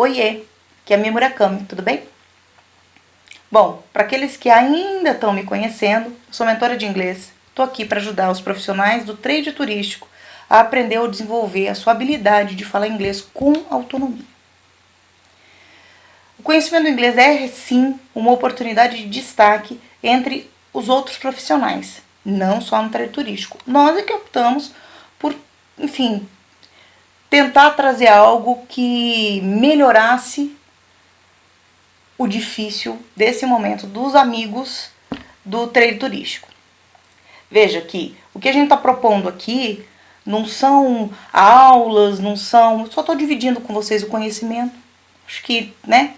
Oiê, que é a Mia Murakami, tudo bem? Bom, para aqueles que ainda estão me conhecendo, eu sou mentora de inglês. Estou aqui para ajudar os profissionais do trade turístico a aprender ou desenvolver a sua habilidade de falar inglês com autonomia. O conhecimento do inglês é, sim, uma oportunidade de destaque entre os outros profissionais, não só no trade turístico. Nós é que optamos por, enfim, tentar trazer algo que melhorasse o difícil desse momento dos amigos do trade turístico. Veja que o que a gente está propondo aqui não são aulas, não são... Só estou dividindo com vocês o conhecimento. Acho que, né?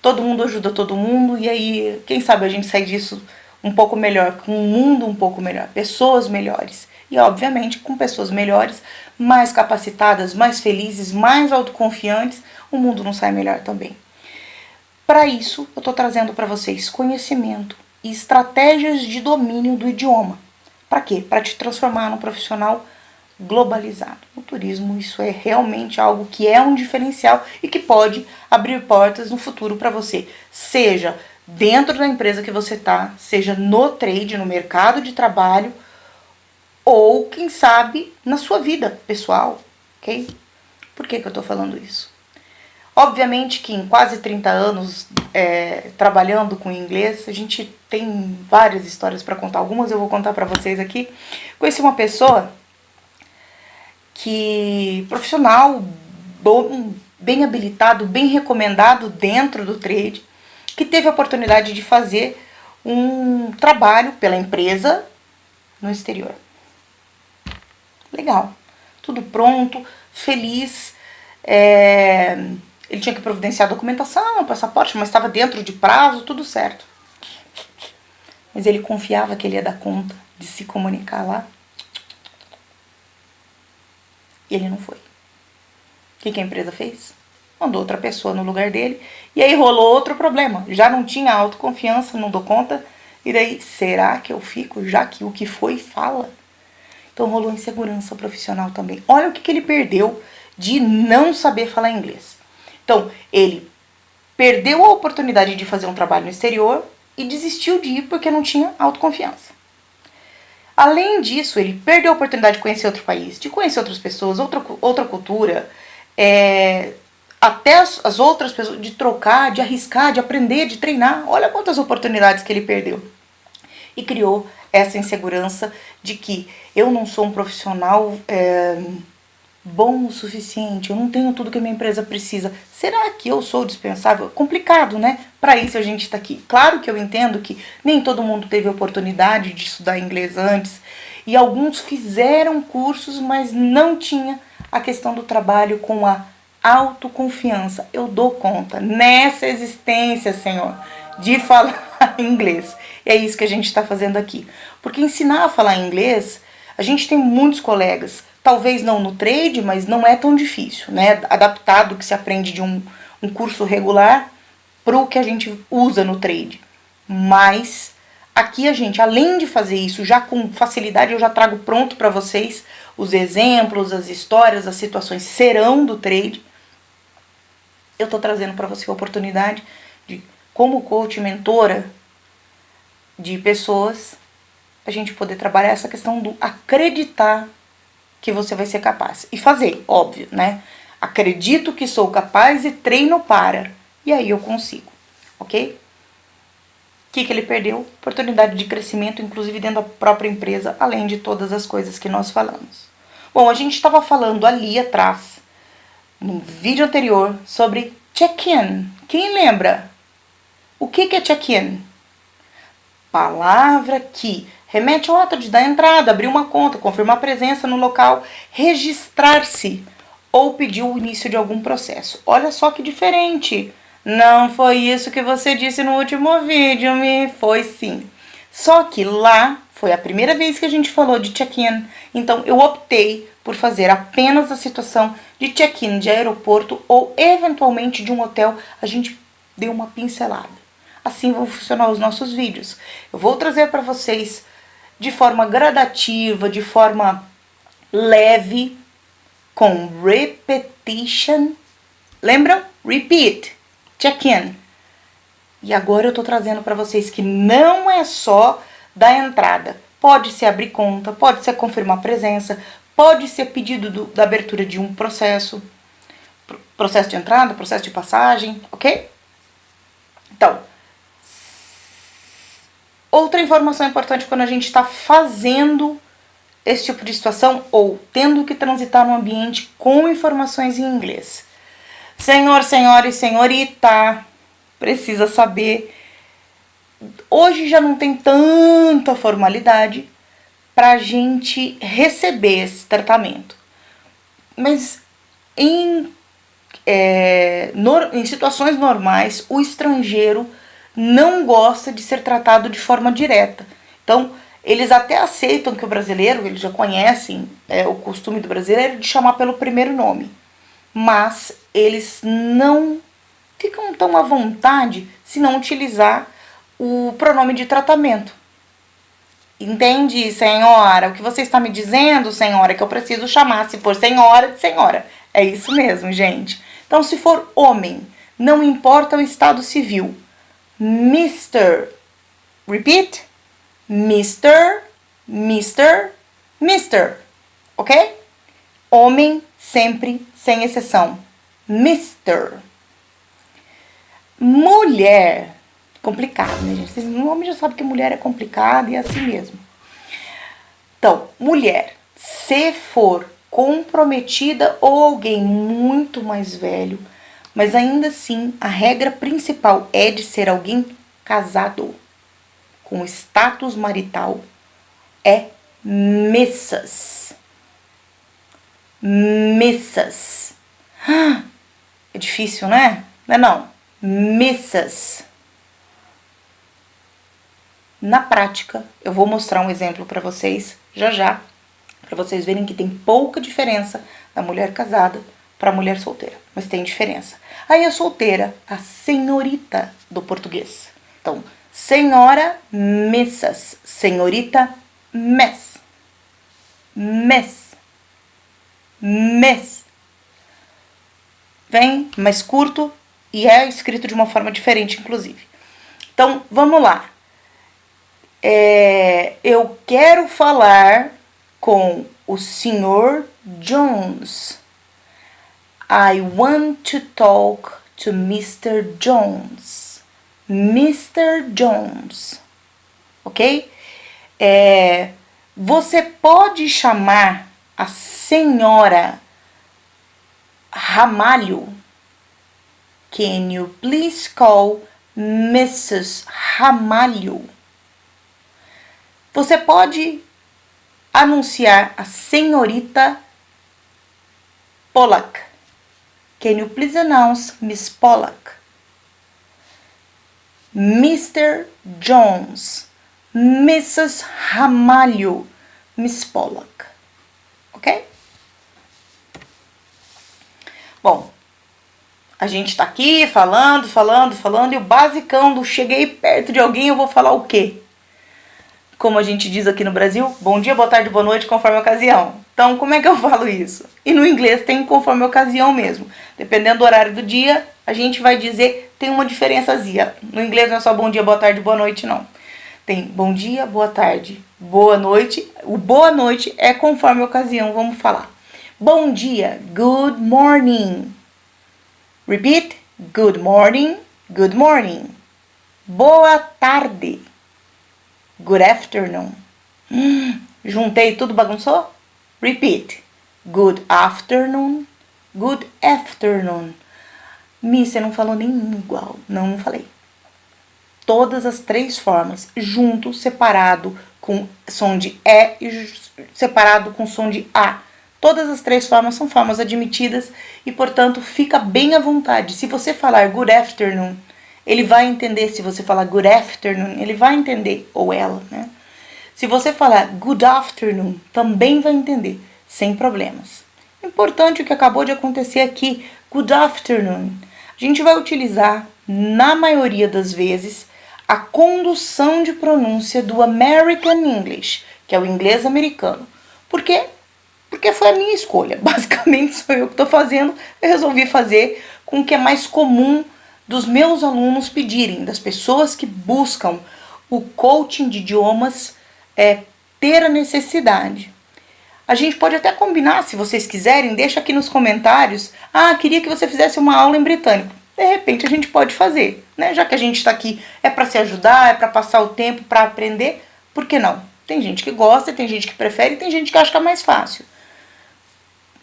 Todo mundo ajuda todo mundo e aí, quem sabe a gente sai disso um pouco melhor, com um mundo um pouco melhor, pessoas melhores. E, obviamente, com pessoas melhores, mais capacitadas, mais felizes, mais autoconfiantes, o mundo não sai melhor também. Para isso, eu estou trazendo para vocês conhecimento e estratégias de domínio do idioma. Para quê? Para te transformar num profissional globalizado. No turismo, isso é realmente algo que é um diferencial e que pode abrir portas no futuro para você, seja dentro da empresa que você está, seja no trade, no mercado de trabalho, ou, quem sabe, na sua vida pessoal, ok? Por que eu estou falando isso? Obviamente que em quase 30 anos trabalhando com inglês, a gente tem várias histórias para contar. Algumas eu vou contar para vocês aqui. Conheci uma pessoa profissional, bom, bem habilitado, bem recomendado dentro do trade, que teve a oportunidade de fazer um trabalho pela empresa no exterior. Legal. Tudo pronto, feliz. Ele tinha que providenciar a documentação, passaporte, mas estava dentro de prazo, tudo certo. Mas ele confiava que ele ia dar conta de se comunicar lá. E ele não foi. O que a empresa fez? Mandou outra pessoa no lugar dele. E aí rolou outro problema. Já não tinha autoconfiança, não dou conta. E daí, será que eu fico, já que o que foi fala? Então rolou insegurança profissional também. Olha o que ele perdeu de não saber falar inglês. Então, ele perdeu a oportunidade de fazer um trabalho no exterior e desistiu de ir porque não tinha autoconfiança. Além disso, ele perdeu a oportunidade de conhecer outro país, de conhecer outras pessoas, outra cultura, até as outras pessoas, de trocar, de arriscar, de aprender, de treinar. Olha quantas oportunidades que ele perdeu. E criou essa insegurança de que eu não sou um profissional bom o suficiente, eu não tenho tudo que a minha empresa precisa. Será que eu sou dispensável? Complicado, né? Para isso a gente está aqui. Claro que eu entendo que nem todo mundo teve oportunidade de estudar inglês antes e alguns fizeram cursos, mas não tinha a questão do trabalho com a autoconfiança. Eu dou conta nessa existência, Senhor, de falar inglês. E é isso que a gente está fazendo aqui. Porque ensinar a falar inglês, a gente tem muitos colegas, talvez não no trade, mas não é tão difícil, né? Adaptado o que se aprende de um curso regular para o que a gente usa no trade. Mas aqui a gente, além de fazer isso já com facilidade, eu já trago pronto para vocês os exemplos, as histórias, as situações serão do trade. Eu estou trazendo para você a oportunidade de, como coach, mentora de pessoas, a gente poder trabalhar essa questão do acreditar que você vai ser capaz. E fazer, óbvio, né? Acredito que sou capaz e treino para. E aí eu consigo, ok? O que ele perdeu? Oportunidade de crescimento, inclusive dentro da própria empresa, além de todas as coisas que nós falamos. Bom, a gente estava falando ali atrás, no vídeo anterior, sobre check-in. Quem lembra? O que é check-in? Palavra que remete ao ato de dar entrada, abrir uma conta, confirmar presença no local, registrar-se ou pedir o início de algum processo. Olha só que diferente. Não foi isso que você disse no último vídeo, foi sim. Só que lá foi a primeira vez que a gente falou de check-in, então eu optei por fazer apenas a situação de check-in de aeroporto ou eventualmente de um hotel, a gente deu uma pincelada. Assim vão funcionar os nossos vídeos. Eu vou trazer para vocês de forma gradativa, de forma leve, com repetition Lembram? Repeat. Check-in. E agora eu tô trazendo para vocês que não é só da entrada. Pode ser abrir conta, pode ser confirmar presença, pode ser pedido da abertura de um processo. Processo de entrada, processo de passagem, ok? Então, outra informação importante quando a gente está fazendo esse tipo de situação ou tendo que transitar num ambiente com informações em inglês. Senhor, senhora e senhorita, precisa saber. Hoje já não tem tanta formalidade pra gente receber esse tratamento. Mas em situações normais, o estrangeiro não gosta de ser tratado de forma direta. Então, eles até aceitam que o brasileiro, eles já conhecem o costume do brasileiro de chamar pelo primeiro nome. Mas eles não ficam tão à vontade se não utilizar o pronome de tratamento. Entende, senhora? O que você está me dizendo, senhora, é que eu preciso chamar, se for senhora, de senhora. É isso mesmo, gente. Então, se for homem, não importa o estado civil. Mr. Repeat. Mr. Mr. Mr. Ok? Homem, sempre, sem exceção. Mr. Mulher. Complicado, né, gente? O homem já sabe que mulher é complicado e é assim mesmo. Então, mulher. Se for comprometida ou alguém muito mais velho, mas ainda assim, a regra principal é de ser alguém casado, com status marital, é Mrs. Mrs. É difícil, né? Não é não? Mrs. Na prática, eu vou mostrar um exemplo para vocês já, para vocês verem que tem pouca diferença da mulher casada para a mulher solteira, mas tem diferença. Aí a solteira, a senhorita do português. Então, senhora, Mrs. Senhorita, Miss. Miss. Miss. Vem mais curto e é escrito de uma forma diferente, inclusive. Então, vamos lá. Eu quero falar com o Sr. Jones. I want to talk to Mr. Jones. Mr. Jones. Ok? Você pode chamar a senhora Ramalho? Can you please call Mrs. Ramalho? Você pode anunciar a senhorita Pollack. Can you please announce Miss Pollack? Mr. Jones, Mrs. Ramalho, Miss Pollack. Ok? Bom, a gente tá aqui falando, e o basicão do cheguei perto de alguém, eu vou falar o quê? Como a gente diz aqui no Brasil, bom dia, boa tarde, boa noite, conforme a ocasião. Então, como é que eu falo isso? E no inglês tem conforme a ocasião mesmo. Dependendo do horário do dia, a gente vai dizer, tem uma diferençazinha. No inglês não é só bom dia, boa tarde, boa noite, não. Tem bom dia, boa tarde, boa noite. O boa noite é conforme a ocasião, vamos falar. Bom dia, good morning. Repeat, good morning, good morning. Boa tarde. Good afternoon. Juntei tudo, bagunçou? Repeat. Good afternoon. Good afternoon. Miss, você não falou nenhum igual. Não falei. Todas as três formas, junto, separado com som de E e separado com som de A. Todas as três formas são formas admitidas e, portanto, fica bem à vontade. Se você falar good afternoon, ele vai entender. Se você falar good afternoon, ele vai entender. Ou ela, né? Se você falar good afternoon, também vai entender. Sem problemas. Importante o que acabou de acontecer aqui. Good afternoon. A gente vai utilizar, na maioria das vezes, a condução de pronúncia do American English, que é o inglês americano. Por quê? Porque foi a minha escolha. Basicamente sou eu que estou fazendo. Eu resolvi fazer com o que é mais comum dos meus alunos pedirem, das pessoas que buscam o coaching de idiomas, ter a necessidade. A gente pode até combinar, se vocês quiserem, deixa aqui nos comentários. Ah, queria que você fizesse uma aula em britânico. De repente a gente pode fazer, né? Já que a gente está aqui, é para se ajudar, é para passar o tempo, para aprender, por que não? Tem gente que gosta, tem gente que prefere, tem gente que acha que é mais fácil.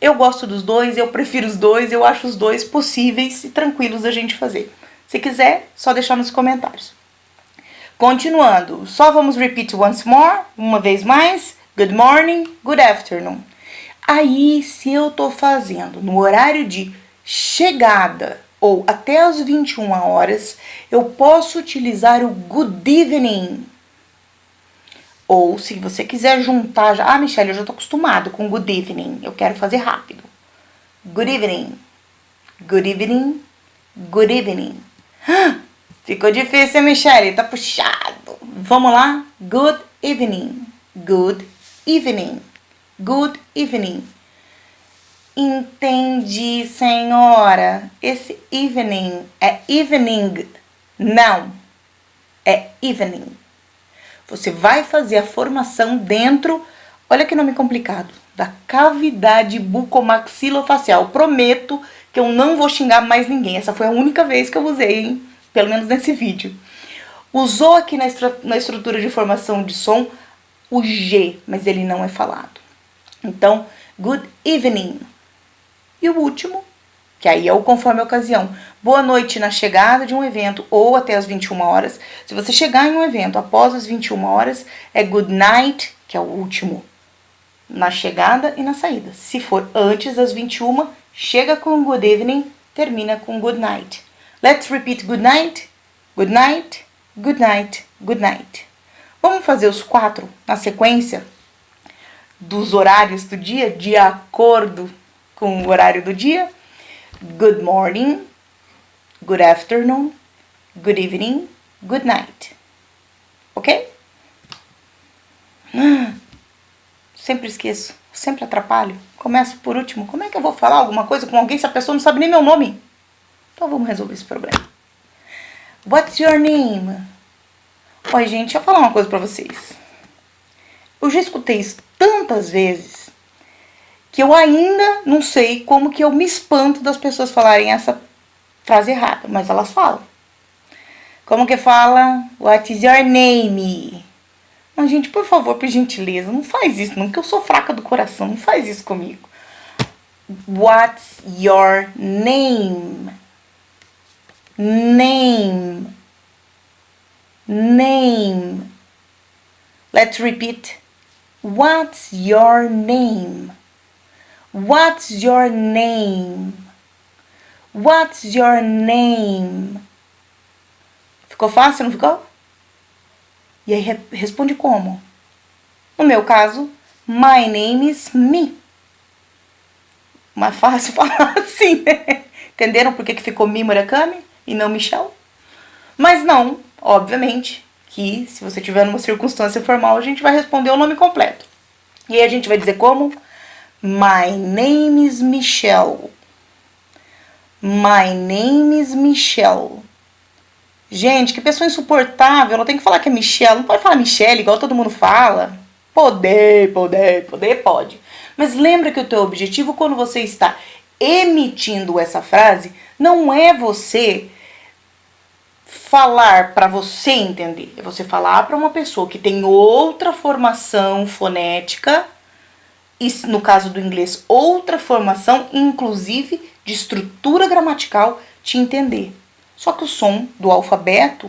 Eu gosto dos dois, eu prefiro os dois, eu acho os dois possíveis e tranquilos da gente fazer. Se quiser, só deixar nos comentários. Continuando, só vamos repeat once more, uma vez mais. Good morning, good afternoon. Aí, se eu tô fazendo no horário de chegada ou até as 21 horas, eu posso utilizar o good evening. Ou se você quiser juntar já... Ah, Michelle, eu já tô acostumado com good evening. Eu quero fazer rápido. Good evening. Good evening. Good evening. Ficou difícil, Michelle. Tá puxado. Vamos lá? Good evening. Good evening. Good evening. Entendi, senhora. Esse evening é evening. Não. É evening. Você vai fazer a formação dentro, olha que nome complicado, da cavidade bucomaxilofacial. Prometo que eu não vou xingar mais ninguém. Essa foi a única vez que eu usei, hein? Pelo menos nesse vídeo. Usou aqui na estrutura de formação de som o G, mas ele não é falado. Então, good evening. E o último, que aí é o conforme a ocasião. Boa noite na chegada de um evento ou até as 21 horas. Se você chegar em um evento após as 21 horas, é good night, que é o último, na chegada e na saída. Se for antes das 21, chega com good evening, termina com good night. Let's repeat good night, good night, good night, good night. Vamos fazer os 4 na sequência dos horários do dia, de acordo com o horário do dia. Good morning, good afternoon, good evening, good night. Ok? Sempre esqueço, sempre atrapalho. Começo por último. Como é que eu vou falar alguma coisa com alguém se a pessoa não sabe nem meu nome? Então vamos resolver esse problema. What's your name? Oi, gente, deixa eu falar uma coisa pra vocês. Eu já escutei isso tantas vezes que eu ainda não sei como que eu me espanto das pessoas falarem essa frase errada, mas elas falam. Como que fala? What is your name? Mas, gente, por favor, por gentileza, não faz isso, não, que eu sou fraca do coração, não faz isso comigo. What's your name? Name. Name. Let's repeat. What's your name? What's your name? What's your name? Ficou fácil, não ficou? E aí responde como? No meu caso, my name is me. Mais fácil falar assim, né? Entenderam por que ficou Mi Murakami e não Michelle? Mas não, obviamente, que se você tiver numa circunstância formal, a gente vai responder o nome completo. E aí a gente vai dizer como? My name is Michelle. My name is Michelle. Gente, que pessoa insuportável. Ela tem que falar que é Michelle. Não pode falar Michelle igual todo mundo fala. Poder, pode. Mas lembra que o teu objetivo quando você está emitindo essa frase não é você falar para você entender. É você falar para uma pessoa que tem outra formação fonética e, no caso do inglês, outra formação, inclusive de estrutura gramatical, te entender. Só que o som do alfabeto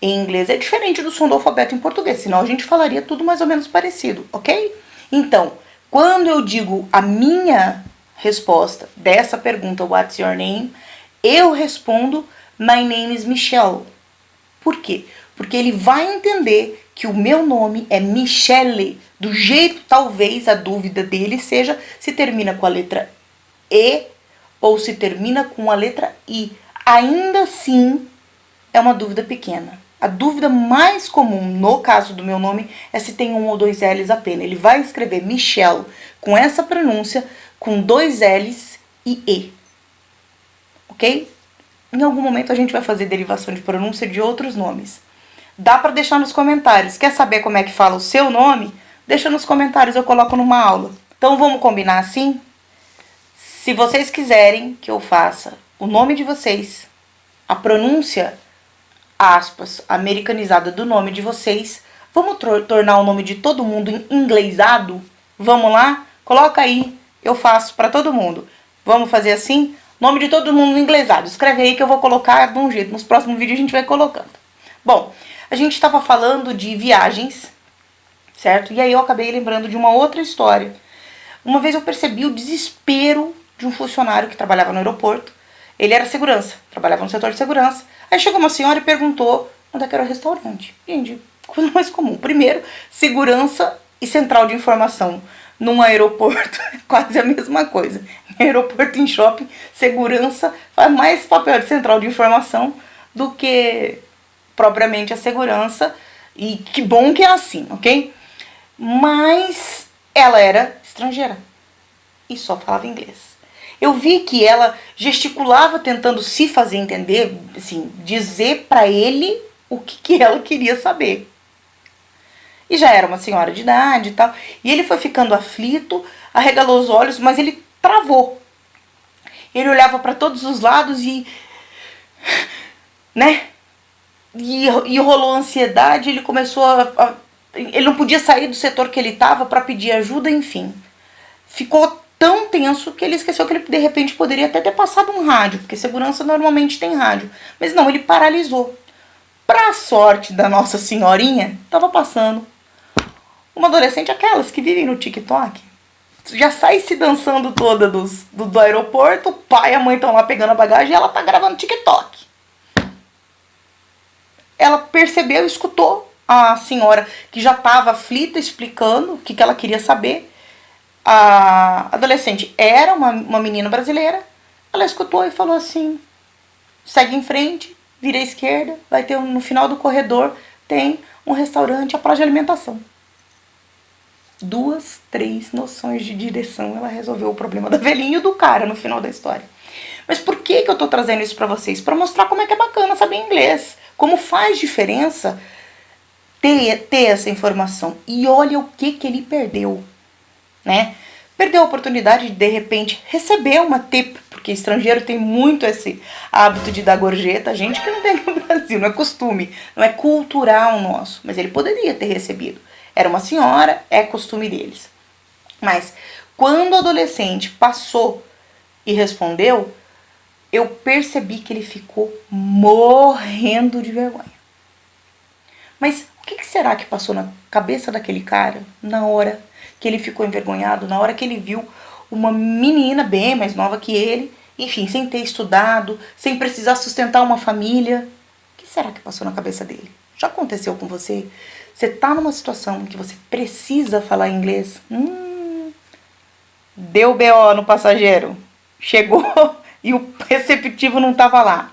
em inglês é diferente do som do alfabeto em português, senão a gente falaria tudo mais ou menos parecido, ok? Então, quando eu digo a minha resposta dessa pergunta, what's your name? Eu respondo, my name is Michelle. Por quê? Porque ele vai entender que o meu nome é Michelle, do jeito, talvez a dúvida dele seja se termina com a letra E ou se termina com a letra I. Ainda assim, é uma dúvida pequena. A dúvida mais comum, no caso do meu nome, é se tem 1 ou 2 L's apenas. Ele vai escrever Michelle com essa pronúncia, com 2 L's e E. ok? Em algum momento a gente vai fazer derivação de pronúncia de outros nomes. Dá para deixar nos comentários. Quer saber como é que fala o seu nome? Deixa nos comentários, eu coloco numa aula. Então vamos combinar assim? Se vocês quiserem que eu faça o nome de vocês, a pronúncia, aspas, americanizada do nome de vocês, vamos tornar o nome de todo mundo em inglesado? Vamos lá? Coloca aí, eu faço para todo mundo. Vamos fazer assim? Nome de todo mundo em inglesado. Escreve aí que eu vou colocar de um jeito. Nos próximos vídeos a gente vai colocando. Bom, a gente estava falando de viagens, certo? E aí eu acabei lembrando de uma outra história. Uma vez eu percebi o desespero de um funcionário que trabalhava no aeroporto. Ele era segurança, trabalhava no setor de segurança. Aí chegou uma senhora e perguntou onde é que era o restaurante. Gente, coisa mais comum. Primeiro, segurança e central de informação num aeroporto é quase a mesma coisa. Em aeroporto, em shopping, segurança faz mais papel de central de informação do que propriamente a segurança. E que bom que é assim, ok? Mas ela era estrangeira e só falava inglês. Eu vi que ela gesticulava tentando se fazer entender, assim, dizer pra ele o que ela queria saber. E já era uma senhora de idade e tal. E ele foi ficando aflito, arregalou os olhos, mas ele travou. Ele olhava para todos os lados e... né? E rolou ansiedade, ele começou ele não podia sair do setor que ele estava para pedir ajuda, enfim. Ficou tão tenso que ele esqueceu que ele de repente poderia até ter passado um rádio, porque segurança normalmente tem rádio. Mas não, ele paralisou. Pra sorte da nossa senhorinha, estava passando uma adolescente, aquelas que vivem no TikTok. Já sai se dançando toda do aeroporto, o pai e a mãe estão lá pegando a bagagem e ela tá gravando TikTok. Ela percebeu, escutou a senhora que já estava aflita explicando o que ela queria saber. A adolescente era uma menina brasileira. Ela escutou e falou assim: segue em frente, vira à esquerda, vai ter no final do corredor tem um restaurante, a praia de alimentação. 2, 3 noções de direção, ela resolveu o problema da velhinha e do cara no final da história. Mas por que eu tô trazendo isso pra vocês? Pra mostrar como é que é bacana saber inglês. Como faz diferença ter essa informação. E olha o que ele perdeu, né? Perdeu a oportunidade de repente, receber uma tip, porque estrangeiro tem muito esse hábito de dar gorjeta, gente que não tem no Brasil, não é costume, não é cultural nosso, mas ele poderia ter recebido. Era uma senhora, é costume deles. Mas quando o adolescente passou e respondeu, eu percebi que ele ficou morrendo de vergonha. Mas o que será que passou na cabeça daquele cara na hora que ele ficou envergonhado, na hora que ele viu uma menina bem mais nova que ele, enfim, sem ter estudado, sem precisar sustentar uma família? O que será que passou na cabeça dele? Já aconteceu com você? Você tá numa situação em que você precisa falar inglês? Deu BO no passageiro. Chegou e o receptivo não tava lá.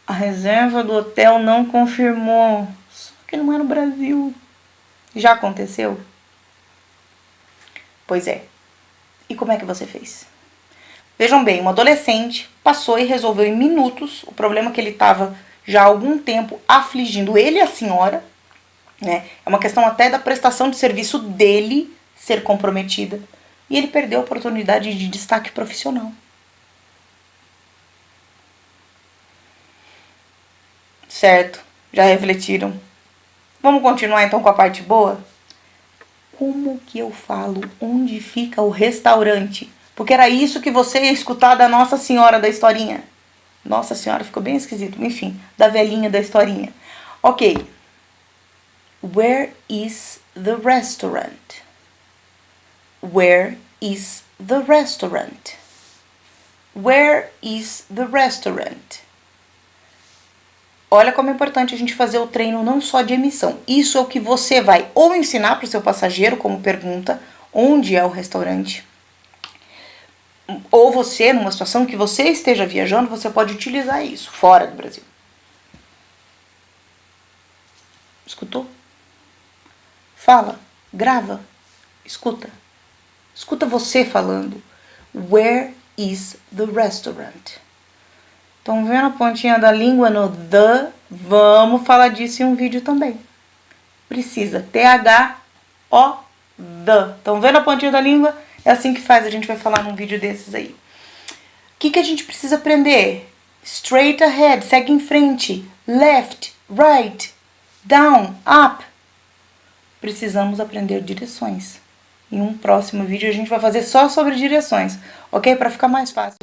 A reserva do hotel não confirmou. Só que não é no Brasil. Já aconteceu? Pois é. E como é que você fez? Vejam bem, um adolescente passou e resolveu em minutos o problema que ele estava já há algum tempo afligindo ele e a senhora, né? É uma questão até da prestação de serviço dele ser comprometida. E ele perdeu a oportunidade de destaque profissional. Certo, já refletiram? Vamos continuar então com a parte boa? Como que eu falo onde fica o restaurante? Porque era isso que você ia escutar da Nossa Senhora da historinha. Nossa Senhora, ficou bem esquisito. Enfim, da velhinha da historinha. Ok. Where is the restaurant? Where is the restaurant? Where is the restaurant? Olha como é importante a gente fazer o treino não só de emissão. Isso é o que você vai ou ensinar para o seu passageiro como pergunta, onde é o restaurante. Ou você, numa situação que você esteja viajando, você pode utilizar isso fora do Brasil. Escutou? Fala, grava, escuta. Escuta você falando. Where is the restaurant? Estão vendo a pontinha da língua no the? Vamos falar disso em um vídeo também. Precisa. T-H-O, the. Estão vendo a pontinha da língua? É assim que faz, a gente vai falar num vídeo desses aí. O que a gente precisa aprender? Straight ahead, segue em frente. Left, right, down, up. Precisamos aprender direções. Em um próximo vídeo a gente vai fazer só sobre direções, ok? Para ficar mais fácil.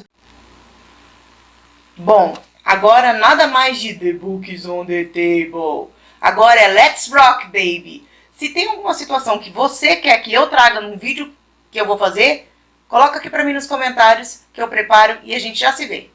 Bom, agora nada mais de the book is on the table. Agora é let's rock, baby. Se tem alguma situação que você quer que eu traga num vídeo que eu vou fazer, coloca aqui pra mim nos comentários que eu preparo e a gente já se vê.